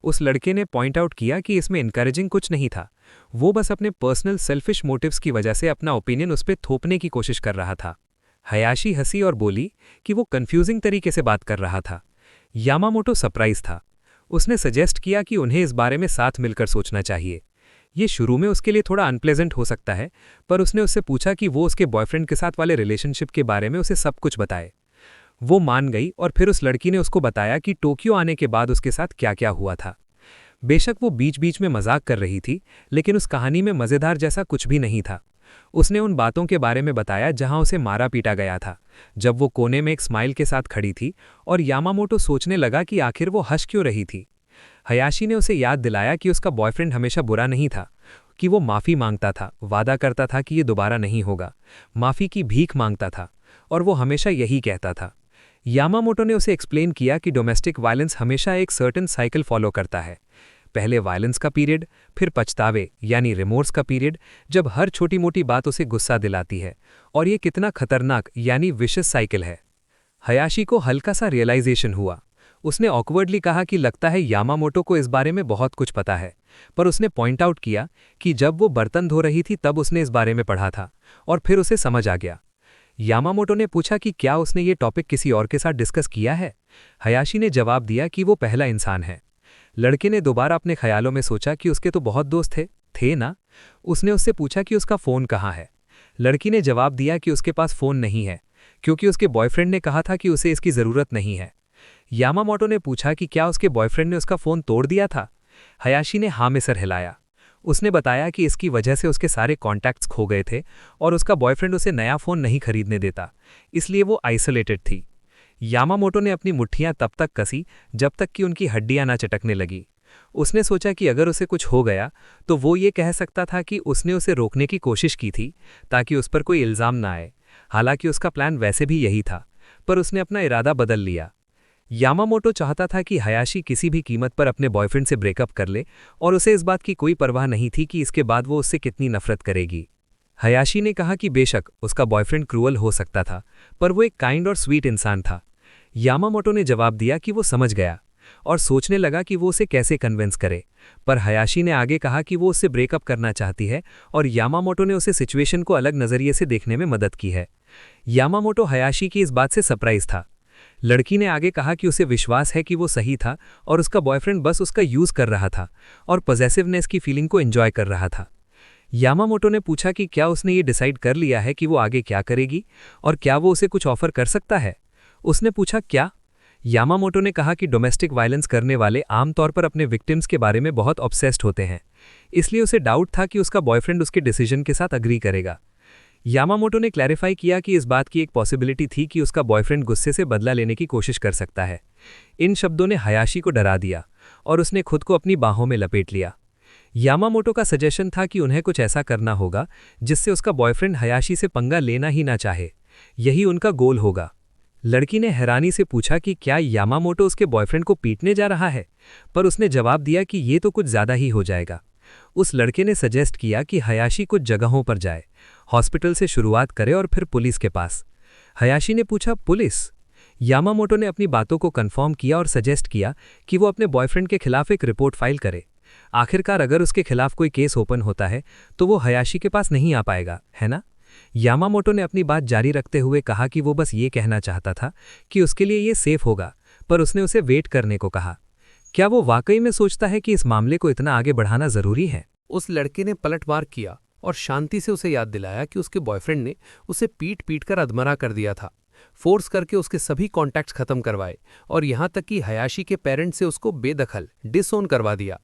उस लड़के ने पॉइंट आउट किया कि इसमें इनकरेजिंग कुछ नहीं था, वो बस अपने पर्सनल सेल्फिश मोटिव्स की वजह से अपना ओपिनियन उस पर थोपने की कोशिश कर रहा था। हयाशी हंसी और बोली कि वो कंफ्यूजिंग तरीके से बात कर रहा था। यामामोटो सरप्राइज था। उसने सजेस्ट किया कि उन्हें इस बारे में साथ मिलकर सोचना चाहिए। ये शुरू में उसके लिए थोड़ा अनप्लेजेंट हो सकता है, पर उसने उससे पूछा कि वो उसके बॉयफ्रेंड के साथ वाले रिलेशनशिप के बारे में उसे सब कुछ बताए। वो मान गई और फिर उस लड़की ने उसको बताया कि टोक्यो आने के बाद उसके साथ क्या क्या हुआ था। बेशक वो बीच बीच में मजाक कर रही थी, लेकिन उस कहानी में मज़ेदार जैसा कुछ भी नहीं था। उसने उन बातों के बारे में बताया जहां उसे मारा पीटा गया था, जब वो कोने में एक स्माइल के साथ खड़ी थी, और यामामोटो सोचने लगा कि आखिर वो हंस क्यों रही थी। हयाशी ने उसे याद दिलाया कि उसका बॉयफ्रेंड हमेशा बुरा नहीं था, कि वो माफ़ी मांगता था, वादा करता था कि ये दोबारा नहीं होगा, माफ़ी की भीख मांगता था, और वो हमेशा यही कहता था। यामामोटो ने उसे एक्सप्लेन किया कि डोमेस्टिक वायलेंस हमेशा एक सर्टेन साइकिल फॉलो करता है। पहले वायलेंस का पीरियड, फिर पछतावे यानी रिमोर्स का पीरियड, जब हर छोटी मोटी बात उसे गुस्सा दिलाती है, और ये कितना खतरनाक यानी विशियस साइकिल है। हयाशी को हल्का सा रियलाइजेशन हुआ। उसने ऑकवर्डली कहा कि लगता है यामामोटो को इस बारे में बहुत कुछ पता है, पर उसने पॉइंट आउट किया कि जब वो बर्तन धो रही थी तब उसने इस बारे में पढ़ा था, और फिर उसे समझ आ गया। यामामोटो ने पूछा कि क्या उसने ये टॉपिक किसी और के साथ डिस्कस किया है। हयाशी ने जवाब दिया कि वो पहला इंसान है। लड़के ने दोबारा अपने ख्यालों में सोचा कि उसके तो बहुत दोस्त थे ना। उसने उससे पूछा कि उसका फ़ोन कहाँ है। लड़की ने जवाब दिया कि उसके पास फ़ोन नहीं है, क्योंकि उसके बॉयफ्रेंड ने कहा था कि उसे इसकी ज़रूरत नहीं है। यामामोटो ने पूछा कि क्या उसके बॉयफ्रेंड ने उसका फ़ोन तोड़ दिया था। हयाशी ने हाँ में सर हिलाया। उसने बताया कि इसकी वजह से उसके सारे कॉन्टैक्ट्स खो गए थे और उसका बॉयफ्रेंड उसे नया फ़ोन नहीं खरीदने देता, इसलिए वो आइसोलेटेड थी। यामामोटो ने अपनी मुट्ठियां तब तक कसी जब तक कि उनकी हड्डियां ना चटकने लगी। उसने सोचा कि अगर उसे कुछ हो गया तो वो ये कह सकता था कि उसने उसे रोकने की कोशिश की थी ताकि उस पर कोई इल्ज़ाम ना आए। हालांकि उसका प्लान वैसे भी यही था, पर उसने अपना इरादा बदल लिया। यामामोटो चाहता था कि हयाशी किसी भी कीमत पर अपने बॉयफ्रेंड से ब्रेकअप कर ले, और उसे इस बात की कोई परवाह नहीं थी कि इसके बाद वो उससे कितनी नफरत करेगी। हयाशी ने कहा कि बेशक उसका बॉयफ्रेंड क्रूअल हो सकता था, पर वो एक काइंड और स्वीट इंसान था। यामामोटो ने जवाब दिया कि वो समझ गया, और सोचने लगा कि वो उसे कैसे कन्विंस करे, पर हयाशी ने आगे कहा कि वो उससे ब्रेकअप करना चाहती है, और यामामोटो ने उसे सिचुएशन को अलग नज़रिए से देखने में मदद की है। यामामोटो हयाशी की इस बात से सरप्राइज था। लड़की ने आगे कहा कि उसे विश्वास है कि वो सही था और उसका बॉयफ्रेंड बस उसका यूज़ कर रहा था और पॉजेसिवनेस की फीलिंग को एंजॉय कर रहा था। यामामोटो ने पूछा कि क्या उसने ये डिसाइड कर लिया है कि वो आगे क्या करेगी और क्या वो उसे कुछ ऑफर कर सकता है। उसने पूछा क्या। यामामोटो ने कहा कि डोमेस्टिक वायलेंस करने वाले आमतौर पर अपने विक्टिम्स के बारे में बहुत ऑब्सेस्ड होते हैं, इसलिए उसे डाउट था कि उसका बॉयफ्रेंड उसके डिसीजन के साथ अग्री करेगा। यामामोटो ने क्लैरिफाई किया कि इस बात की एक पॉसिबिलिटी थी कि उसका बॉयफ्रेंड गुस्से से बदला लेने की कोशिश कर सकता है। इन शब्दों ने हयाशी को डरा दिया और उसने खुद को अपनी बाहों में लपेट लिया। यामामोटो का सजेशन था कि उन्हें कुछ ऐसा करना होगा जिससे उसका बॉयफ्रेंड हयाशी से पंगा लेना ही ना चाहे, यही उनका गोल होगा। लड़की ने हैरानी से पूछा कि क्या यामामोटो उसके बॉयफ्रेंड को पीटने जा रहा है, पर उसने जवाब दिया कि ये तो कुछ ज़्यादा ही हो जाएगा। उस लड़के ने सजेस्ट किया कि हयाशी कुछ जगहों पर जाए, हॉस्पिटल से शुरुआत करे और फिर पुलिस के पास। हयाशी ने पूछा पुलिस। यामामोटो ने अपनी बातों को कंफर्म किया और सजेस्ट किया कि वो अपने बॉयफ्रेंड के खिलाफ एक रिपोर्ट फाइल करे। आखिरकार अगर उसके खिलाफ कोई केस ओपन होता है तो वो हयाशी के पास नहीं आ पाएगा, है ना। यामामोटो ने अपनी बात जारी रखते हुए कहा कि वो बस ये कहना चाहता था कि उसके लिए ये सेफ होगा, पर उसने उसे वेट करने को कहा। क्या वो वाकई में सोचता है कि इस मामले को इतना आगे बढ़ाना जरूरी है। उस लड़के ने पलटवार किया और शांति से उसे याद दिलाया कि उसके बॉयफ्रेंड ने उसे पीट पीट कर अधमरा कर दिया था, फोर्स करके उसके सभी कॉन्टैक्ट्स खत्म करवाए और यहां तक कि हयाशी के पेरेंट्स से उसको बेदखल डिसओन करवा दिया।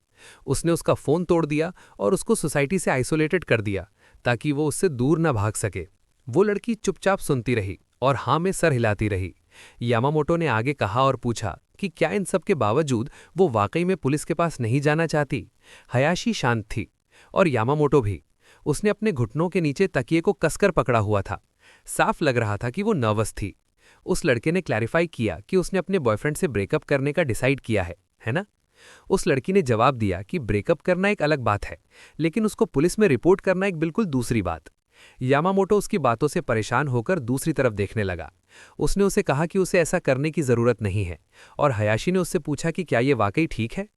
उसने उसका फ़ोन तोड़ दिया और उसको सोसाइटी से आइसोलेटेड कर दिया ताकि वो उससे दूर न भाग सके। वो लड़की चुपचाप सुनती रही और हाँ में सर हिलाती रही। यामामोटो ने आगे कहा और पूछा कि क्या इन सब के बावजूद वो वाकई में पुलिस के पास नहीं जाना चाहती। हयाशी शांत थी और यामामोटो भी। उसने अपने घुटनों के नीचे तकिए को कसकर पकड़ा हुआ था। साफ लग रहा था कि वो नर्वस थी। उस लड़के ने क्लैरिफाई किया कि उसने अपने बॉयफ्रेंड से ब्रेकअप करने का डिसाइड किया है ना? उस लड़की ने जवाब दिया कि ब्रेकअप करना एक अलग बात है, लेकिन उसको पुलिस में रिपोर्ट करना एक बिल्कुल दूसरी बात। यामामोटो उसकी बातों से परेशान होकर दूसरी तरफ देखने लगा। उसने उसे कहा कि उसे ऐसा करने की जरूरत नहीं है, और हयाशी ने उससे पूछा कि क्या ये वाकई ठीक है।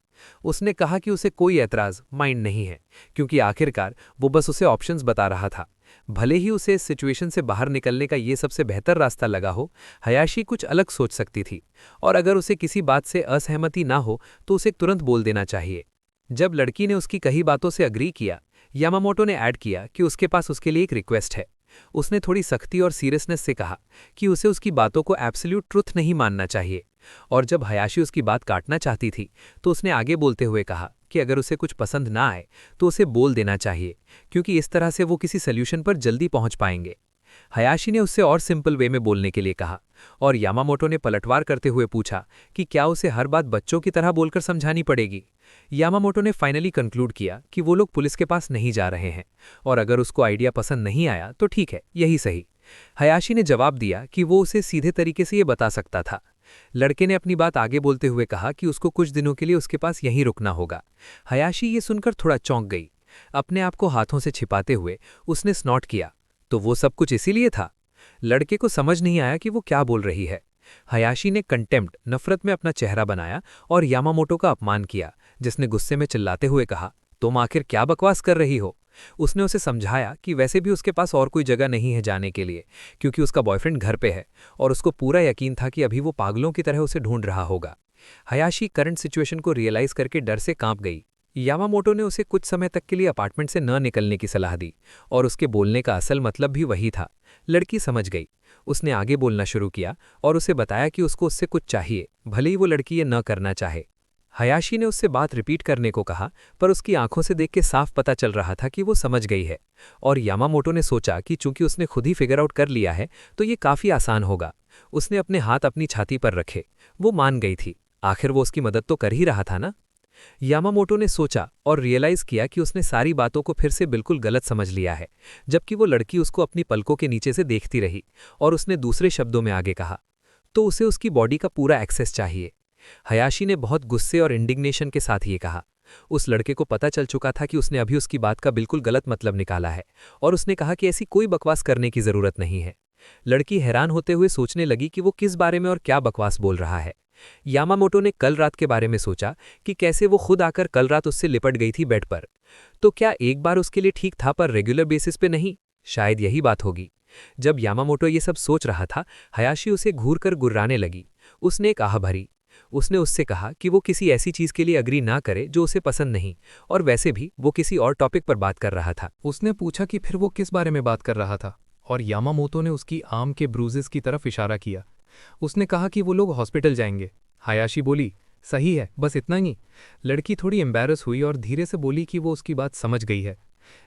उसने कहा कि उसे कोई ऐतराज माइंड नहीं है, क्योंकि आखिरकार वो बस उसे ऑप्शंस बता रहा था। भले ही उसे इस सिचुएशन से बाहर निकलने का ये सबसे बेहतर रास्ता लगा हो, हयाशी कुछ अलग सोच सकती थी, और अगर उसे किसी बात से असहमति ना हो तो उसे तुरंत बोल देना चाहिए। जब लड़की ने उसकी कही बातों से अग्री किया, यामामोटो ने ऐड किया कि उसके पास उसके लिए एक रिक्वेस्ट है। उसने थोड़ी सख्ती और सीरियसनेस से कहा कि उसे उसकी बातों को एब्सोल्यूट ट्रुथ नहीं मानना चाहिए, और जब हयाशी उसकी बात काटना चाहती थी तो उसने आगे बोलते हुए कहा कि अगर उसे कुछ पसंद ना आए तो उसे बोल देना चाहिए, क्योंकि इस तरह से वो किसी सल्यूशन पर जल्दी पहुंच पाएंगे। हयाशी ने उससे और सिंपल वे में बोलने के लिए कहा, और यामामोटो ने पलटवार करते हुए पूछा कि क्या उसे हर बात बच्चों की तरह बोलकर समझानी पड़ेगी। यामामोटो ने फाइनली कंक्लूड किया कि वो लोग पुलिस के पास नहीं जा रहे हैं, और अगर उसको आइडिया पसंद नहीं आया तो ठीक है, यही सही। हयाशी ने जवाब दिया कि वो उसे सीधे तरीके से ये बता सकता था। लड़के ने अपनी बात आगे बोलते हुए कहा कि उसको कुछ दिनों के लिए उसके पास यहीं रुकना होगा। हयाशी ये सुनकर थोड़ा चौंक गई। अपने आप को हाथों से छिपाते हुए उसने स्नॉट किया, तो वो सब कुछ इसीलिए था। लड़के को समझ नहीं आया कि वो क्या बोल रही है। हयाशी ने कंटेम्प्ट, नफरत में अपना चेहरा बनाया और यामामोटो का अपमान किया, जिसने गुस्से में चिल्लाते हुए कहा, तुम आखिर क्या बकवास कर रही हो। उसने उसे समझाया कि वैसे भी उसके पास और कोई जगह नहीं है जाने के लिए, क्योंकि उसका बॉयफ्रेंड घर पे है, और उसको पूरा यकीन था कि अभी वो पागलों की तरह उसे ढूंढ रहा होगा। हयाशी करंट सिचुएशन को रियलाइज करके डर से कांप गई। यामामोटो ने उसे कुछ समय तक के लिए अपार्टमेंट से न निकलने की सलाह दी, और उसके बोलने का असल मतलब भी वही था। लड़की समझ गई। उसने आगे बोलना शुरू किया और उसे बताया कि उसको उससे कुछ चाहिए, भले ही वो लड़की ये न करना चाहे। हयाशी ने उससे बात रिपीट करने को कहा, पर उसकी आंखों से देख के साफ पता चल रहा था कि वो समझ गई है, और यामामोटो ने सोचा कि चूंकि उसने खुद ही फिगर आउट कर लिया है तो ये काफी आसान होगा। उसने अपने हाथ अपनी छाती पर रखे। वो मान गई थी, आखिर वो उसकी मदद तो कर ही रहा था ना। यामामोटो ने सोचा और रियलाइज किया कि उसने सारी बातों को फिर से बिल्कुल गलत समझ लिया है, जबकि वो लड़की उसको अपनी पलकों के नीचे से देखती रही, और उसने दूसरे शब्दों में आगे कहा, तो उसे उसकी बॉडी का पूरा एक्सेस चाहिए। हयाशी ने बहुत गुस्से और इंडिग्नेशन के साथ ये कहा। उस लड़के को पता चल चुका था कि उसने अभी उसकी बात का बिल्कुल गलत मतलब निकाला है, और उसने कहा कि ऐसी कोई बकवास करने की जरूरत नहीं है। लड़की हैरान होते हुए सोचने लगी कि वो किस बारे में और क्या बकवास बोल रहा है। यामामोटो ने कल रात के बारे में सोचा कि कैसे वो खुद आकर कल रात उससे लिपट गई थी बेड पर। तो क्या एक बार उसके लिए ठीक था पर रेगुलर बेसिस पे नहीं? शायद यही बात होगी। जब यामामोटो ये सब सोच रहा था, हयाशी उसे घूर कर गुर्राने लगी। उसने एक आह भरी। उसने उससे कहा कि वो किसी ऐसी चीज के लिए अग्री ना करे जो उसे पसंद नहीं, और वैसे भी वो किसी और टॉपिक पर बात कर रहा था। उसने पूछा कि फिर वो किस बारे में बात कर रहा था, और यामामोतो ने उसकी आर्म के ब्रूजेस की तरफ इशारा किया। उसने कहा कि वो लोग हॉस्पिटल जाएंगे। हयाशी बोली, सही है, बस इतना ही। लड़की थोड़ी एम्बैरस हुई और धीरे से बोली कि वो उसकी बात समझ गई है।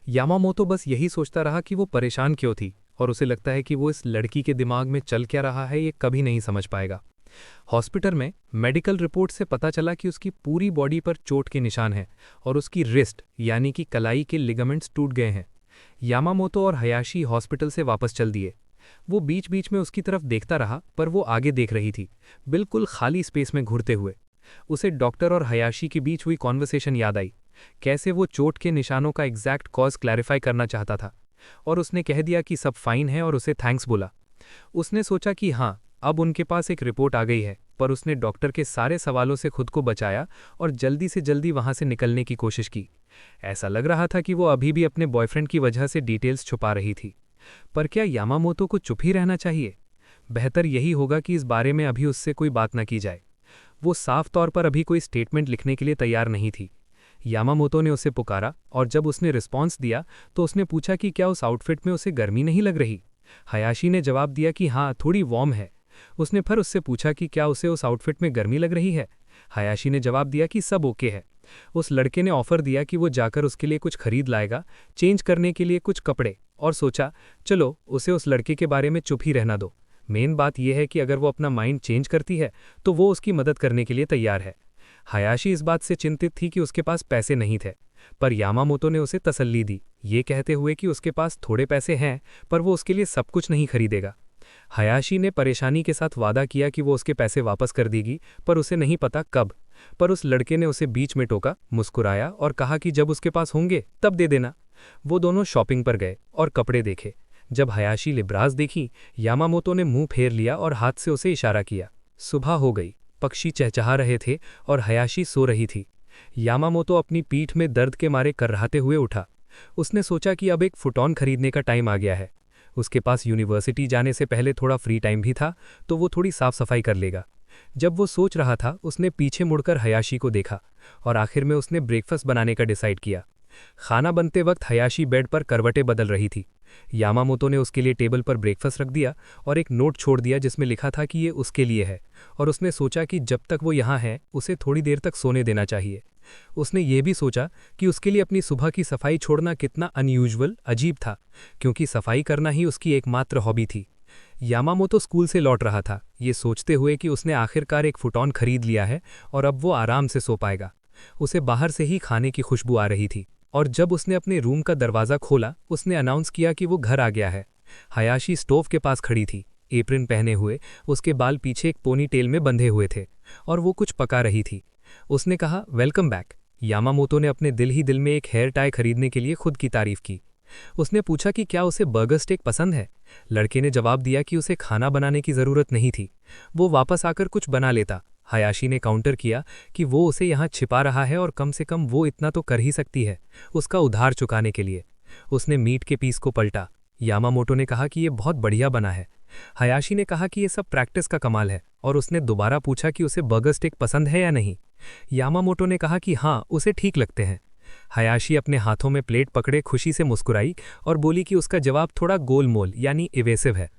यामामोतो बस यही सोचता रहा कि वो परेशान क्यों थी, और उसे लगता है कि वो इस लड़की के दिमाग में चल क्या रहा है ये कभी नहीं समझ पाएगा। हॉस्पिटल में मेडिकल रिपोर्ट से पता चला कि उसकी पूरी बॉडी पर चोट के निशान हैं, और उसकी रिस्ट यानी कि कलाई के लिगामेंट्स टूट गए हैं। यामामोतो और हयाशी हॉस्पिटल से वापस चल दिए। वो बीच बीच में उसकी तरफ देखता रहा, पर वो आगे देख रही थी, बिल्कुल खाली स्पेस में घूरते हुए। उसे डॉक्टर और हयाशी के बीच हुई कॉन्वर्सेशन याद आई, कैसे वो चोट के निशानों का एग्जैक्ट कॉज क्लैरिफाई करना चाहता था, और उसने कह दिया कि सब फाइन है और उसे थैंक्स बोला। उसने सोचा कि हाँ, अब उनके पास एक रिपोर्ट आ गई है, पर उसने डॉक्टर के सारे सवालों से खुद को बचाया और जल्दी से जल्दी वहां से निकलने की कोशिश की। ऐसा लग रहा था कि वो अभी भी अपने बॉयफ्रेंड की वजह से डिटेल्स छुपा रही थी। पर क्या यामामोतो को चुप ही रहना चाहिए? बेहतर यही होगा कि इस बारे में अभी उससे कोई बात न की जाए। वो साफ तौर पर अभी कोई स्टेटमेंट लिखने के लिए तैयार नहीं थी। यामामोतो ने उसे पुकारा, और जब उसने रिस्पॉन्स दिया तो उसने पूछा कि क्या उस आउटफिट में उसे गर्मी नहीं लग रही। हयाशी ने जवाब दिया कि हाँ, थोड़ी वार्म है। उसने फिर उससे पूछा कि क्या उसे उस आउटफिट में गर्मी लग रही है। हयाशी ने जवाब दिया कि सब ओके है। उस लड़के ने ऑफर दिया कि वो जाकर उसके लिए कुछ खरीद लाएगा, चेंज करने के लिए कुछ कपड़े, और सोचा चलो उसे उस लड़के के बारे में चुप ही रहना दो। मेन बात यह है कि अगर वो अपना माइंड चेंज करती है तो वो उसकी मदद करने के लिए तैयार है। हयाशी इस बात से चिंतित थी कि उसके पास पैसे नहीं थे, पर यामामोतो ने उसे तसल्ली दी, ये कहते हुए कि उसके पास थोड़े पैसे हैं, पर वो उसके लिए सब कुछ नहीं खरीदेगा। हयाशी ने परेशानी के साथ वादा किया कि वो उसके पैसे वापस कर देगी, पर उसे नहीं पता कब। पर उस लड़के ने उसे बीच में टोका, मुस्कुराया और कहा कि जब उसके पास होंगे तब दे देना। वो दोनों शॉपिंग पर गए और कपड़े देखे। जब हयाशी लिब्रास देखी, यामामोतो ने मुंह फेर लिया और हाथ से उसे इशारा किया। सुबह हो गई, पक्षी चहचहा रहे थे और हयाशी सो रही थी। यामामोतो अपनी पीठ में दर्द के मारे कर्राते हुए उठा। उसने सोचा कि अब एक फुटॉन खरीदने का टाइम आ गया है। उसके पास यूनिवर्सिटी जाने से पहले थोड़ा फ्री टाइम भी था, तो वो थोड़ी साफ सफाई कर लेगा। जब वो सोच रहा था, उसने पीछे मुड़कर हयाशी को देखा और आखिर में उसने ब्रेकफास्ट बनाने का डिसाइड किया। खाना बनते वक्त हयाशी बेड पर करवटें बदल रही थी। यामामोतो ने उसके लिए टेबल पर ब्रेकफास्ट रख दिया और एक नोट छोड़ दिया जिसमें लिखा था कि ये उसके लिए है, और उसने सोचा कि जब तक वो यहाँ है उसे थोड़ी देर तक सोने देना चाहिए। उसने ये भी सोचा कि उसके लिए अपनी सुबह की सफाई छोड़ना कितना अनयूजुअल, अजीब था, क्योंकि सफाई करना ही उसकी एकमात्र हॉबी थी। यामामोतो स्कूल से लौट रहा था, ये सोचते हुए कि उसने आखिरकार एक फुटॉन खरीद लिया है और अब वो आराम से सो पाएगा। उसे बाहर से ही खाने की खुशबू आ रही थी, और जब उसने अपने रूम का दरवाज़ा खोला, उसने अनाउंस किया कि वो घर आ गया है। हयाशी स्टोव के पास खड़ी थी, एप्रन पहने हुए, उसके बाल पीछे एक पोनी टेल में बंधे हुए थे और वो कुछ पका रही थी। उसने कहा, वेलकम बैक। यामामोतो ने अपने दिल ही दिल में एक हेयर टाई खरीदने के लिए खुद की तारीफ की। उसने पूछा कि क्या उसे बर्गर स्टेक पसंद है। लड़के ने जवाब दिया कि उसे खाना बनाने की ज़रूरत नहीं थी, वो वापस आकर कुछ बना लेता। हयाशी ने काउंटर किया कि वो उसे यहाँ छिपा रहा है और कम से कम वो इतना तो कर ही सकती है, उसका उधार चुकाने के लिए। उसने मीट के पीस को पलटा। यामामोतो ने कहा कि ये बहुत बढ़िया बना है। हयाशी ने कहा कि ये सब प्रैक्टिस का कमाल है, और उसने दोबारा पूछा कि उसे बर्गर स्टेक पसंद है या नहीं। यामामोतो ने कहा कि हाँ, उसे ठीक लगते हैं। हयाशी अपने हाथों में प्लेट पकड़े खुशी से मुस्कुराई और बोली कि उसका जवाब थोड़ा गोलमोल यानी इवेसिव है।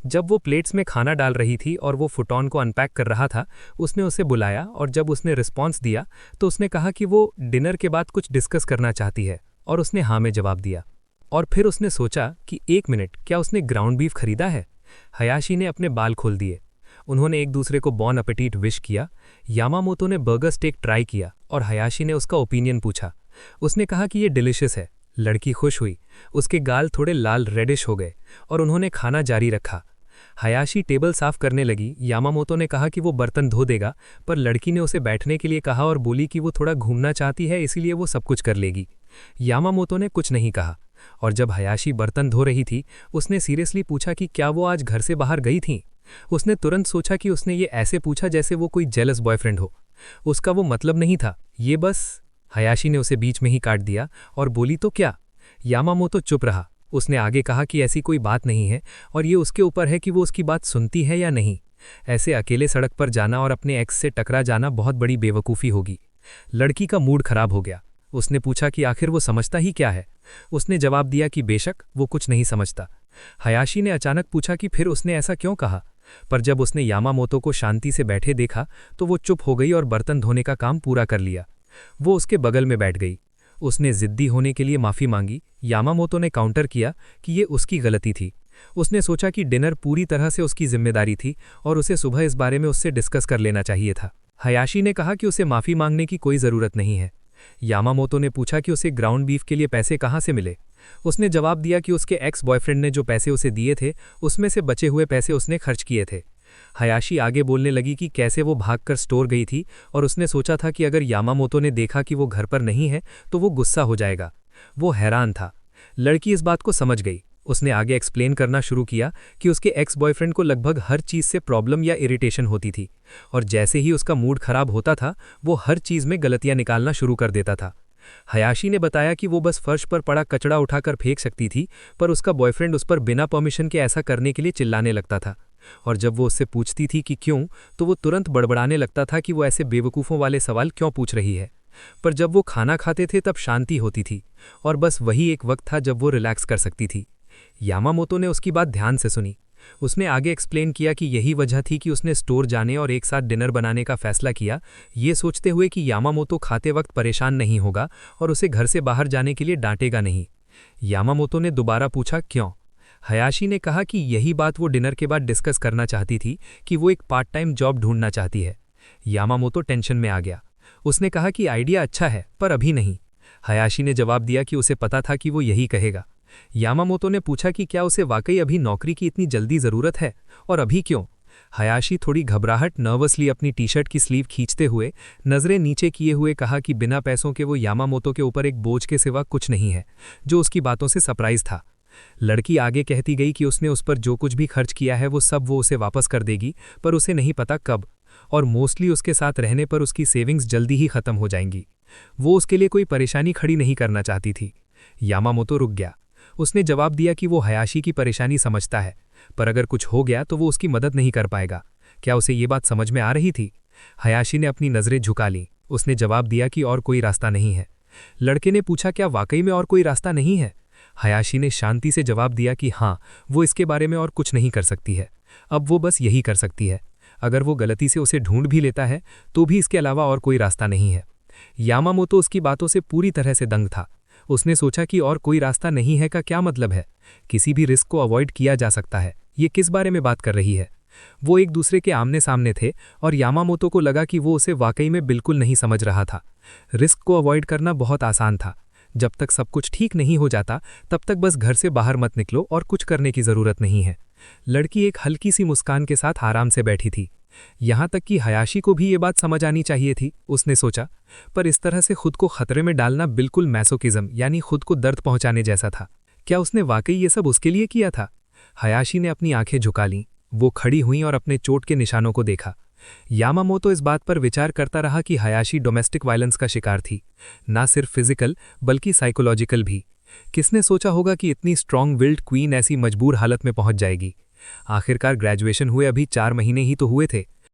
जब वो प्लेट्स में खाना डाल रही थी और वो फुटॉन को अनपैक कर रहा था, उसने उसे बुलाया और जब उसने रिस्पॉन्स दिया तो उसने कहा कि वो डिनर के बाद कुछ डिस्कस करना चाहती है, और उसने हाँ में जवाब दिया। और फिर उसने सोचा कि एक मिनट, क्या उसने ग्राउंड बीफ खरीदा है? हयाशी ने अपने बाल खोल दिए। उन्होंने एक दूसरे को बॉन अपीटीट विश किया। यामामोतो ने बर्गर स्टेक ट्राई किया और हयाशी ने उसका ओपिनियन पूछा। उसने कहा कि ये डिलिशियस है। लड़की खुश हुई, उसके गाल थोड़े लाल रेडिश हो गए और उन्होंने खाना जारी रखा। हयाशी टेबल साफ करने लगी। यामामोतो ने कहा कि वो बर्तन धो देगा, पर लड़की ने उसे बैठने के लिए कहा और बोली कि वो थोड़ा घूमना चाहती है, इसीलिए वो सब कुछ कर लेगी। यामामोतो ने कुछ नहीं कहा, और जब हयाशी बर्तन धो रही थी, उसने सीरियसली पूछा कि क्या वो आज घर से बाहर गई थी। उसने तुरंत सोचा कि उसने ये ऐसे पूछा जैसे वो कोई जेलस बॉयफ्रेंड हो। उसका वो मतलब नहीं था, ये बस। हयाशी ने उसे बीच में ही काट दिया और बोली, तो क्या? यामामोतो चुप रहा। उसने आगे कहा कि ऐसी कोई बात नहीं है और ये उसके ऊपर है कि वो उसकी बात सुनती है या नहीं। ऐसे अकेले सड़क पर जाना और अपने एक्स से टकरा जाना बहुत बड़ी बेवकूफ़ी होगी। लड़की का मूड खराब हो गया। उसने पूछा कि आखिर वो समझता ही क्या है। उसने जवाब दिया कि बेशक वो कुछ नहीं समझता। हयाशी ने अचानक पूछा कि फिर उसने ऐसा क्यों कहा, पर जब उसने यामामोतो को शांति से बैठे देखा तो वो चुप हो गई और बर्तन धोने का काम पूरा कर लिया। वो उसके बगल में बैठ गई। उसने जिद्दी होने के लिए माफ़ी मांगी। यामामोतो ने काउंटर किया कि ये उसकी गलती थी। उसने सोचा कि डिनर पूरी तरह से उसकी जिम्मेदारी थी और उसे सुबह इस बारे में उससे डिस्कस कर लेना चाहिए था। हयाशी ने कहा कि उसे माफ़ी मांगने की कोई ज़रूरत नहीं है। यामामोतो ने पूछा कि उसे ग्राउंड बीफ के लिए पैसे कहाँ से मिले। उसने जवाब दिया कि उसके एक्स बॉयफ्रेंड ने जो पैसे उसे दिए थे, उसमें से बचे हुए पैसे उसने खर्च किए थे। हयाशी आगे बोलने लगी कि कैसे वो भागकर स्टोर गई थी और उसने सोचा था कि अगर यामामोतो ने देखा कि वो घर पर नहीं है तो वो गुस्सा हो जाएगा। वो हैरान था। लड़की इस बात को समझ गई। उसने आगे एक्सप्लेन करना शुरू किया कि उसके एक्स बॉयफ्रेंड को लगभग हर चीज़ से प्रॉब्लम या इरिटेशन होती थी, और जैसे ही उसका मूड खराब होता था वो हर चीज़ में गलतियां निकालना शुरू कर देता था। हयाशी ने बताया कि वो बस फर्श पर पड़ा कचरा उठाकर फेंक सकती थी, पर उसका बॉयफ्रेंड उस पर बिना परमिशन के ऐसा करने के लिए चिल्लाने लगता था, और जब वो उससे पूछती थी कि क्यों, तो वो तुरंत बड़बड़ाने लगता था कि वो ऐसे बेवकूफ़ों वाले सवाल क्यों पूछ रही है। पर जब वो खाना खाते थे तब शांति होती थी, और बस वही एक वक्त था जब वो रिलैक्स कर सकती थी। यामामोतो ने उसकी बात ध्यान से सुनी। उसने आगे एक्सप्लेन किया कि यही वजह थी कि उसने स्टोर जाने और एक साथ डिनर बनाने का फैसला किया, ये सोचते हुए कि यामामोतो खाते वक्त परेशान नहीं होगा और उसे घर से बाहर जाने के लिए डांटेगा नहीं। यामामोतो ने दोबारा पूछा, क्यों? हयाशी ने कहा कि यही बात वो डिनर के बाद डिस्कस करना चाहती थी कि वो एक पार्ट टाइम जॉब ढूंढना चाहती है। यामामोतो टेंशन में आ गया। उसने कहा कि आइडिया अच्छा है पर अभी नहीं। हयाशी ने जवाब दिया कि उसे पता था कि वो यही कहेगा। यामामोतो ने पूछा कि क्या उसे वाकई अभी नौकरी की इतनी जल्दी ज़रूरत है और अभी क्यों। हयाशी थोड़ी घबराहट नर्वसली अपनी टी शर्ट की स्लीव खींचते हुए नज़रें नीचे किए हुए कहा कि बिना पैसों के वो यामामोतो के ऊपर एक बोझ के सिवा कुछ नहीं है, जो उसकी बातों से सरप्राइज था। लड़की आगे कहती गई कि उसने उस पर जो कुछ भी खर्च किया है वो सब वो उसे वापस कर देगी, पर उसे नहीं पता कब, और मोस्टली उसके साथ रहने पर उसकी सेविंग्स जल्दी ही खत्म हो जाएंगी। वो उसके लिए कोई परेशानी खड़ी नहीं करना चाहती थी। यामामोतो रुक गया। उसने जवाब दिया कि वो हयाशी की परेशानी समझता है, पर अगर कुछ हो गया तो वो उसकी मदद नहीं कर पाएगा। क्या उसे ये बात समझ में आ रही थी? हयाशी ने अपनी नज़रें झुका लीं। उसने जवाब दिया कि और कोई रास्ता नहीं है। लड़के ने पूछा, क्या वाकई में और कोई रास्ता नहीं है? हयाशी ने शांति से जवाब दिया कि हाँ, वो इसके बारे में और कुछ नहीं कर सकती है। अब वो बस यही कर सकती है। अगर वो गलती से उसे ढूंढ भी लेता है तो भी इसके अलावा और कोई रास्ता नहीं है। यामामोतो उसकी बातों से पूरी तरह से दंग था। उसने सोचा कि और कोई रास्ता नहीं है का क्या मतलब है? किसी भी रिस्क को अवॉइड किया जा सकता है। ये किस बारे में बात कर रही है? वो एक दूसरे के आमने सामने थे और यामामोतो को लगा कि वो उसे वाकई में बिल्कुल नहीं समझ रहा था। रिस्क को अवॉइड करना बहुत आसान था। जब तक सब कुछ ठीक नहीं हो जाता तब तक बस घर से बाहर मत निकलो और कुछ करने की ज़रूरत नहीं है। लड़की एक हल्की सी मुस्कान के साथ आराम से बैठी थी। यहाँ तक कि हयाशी को भी ये बात समझ आनी चाहिए थी, उसने सोचा, पर इस तरह से खुद को खतरे में डालना बिल्कुल मैसोकिज्म यानी खुद को दर्द पहुंचाने जैसा था। क्या उसने वाकई ये सब उसके लिए किया था? हयाशी ने अपनी आंखें झुका लीं। वो खड़ी हुई और अपने चोट के निशानों को देखा। यामामोतो इस बात पर विचार करता रहा कि हयाशी डोमेस्टिक वायलेंस का शिकार थी, ना सिर्फ फिजिकल बल्कि साइकोलॉजिकल भी। किसने सोचा होगा कि इतनी स्ट्रॉन्ग विल्ड क्वीन ऐसी मजबूर हालत में पहुंच जाएगी? आखिरकार ग्रेजुएशन हुए अभी 4 महीने ही तो हुए थे।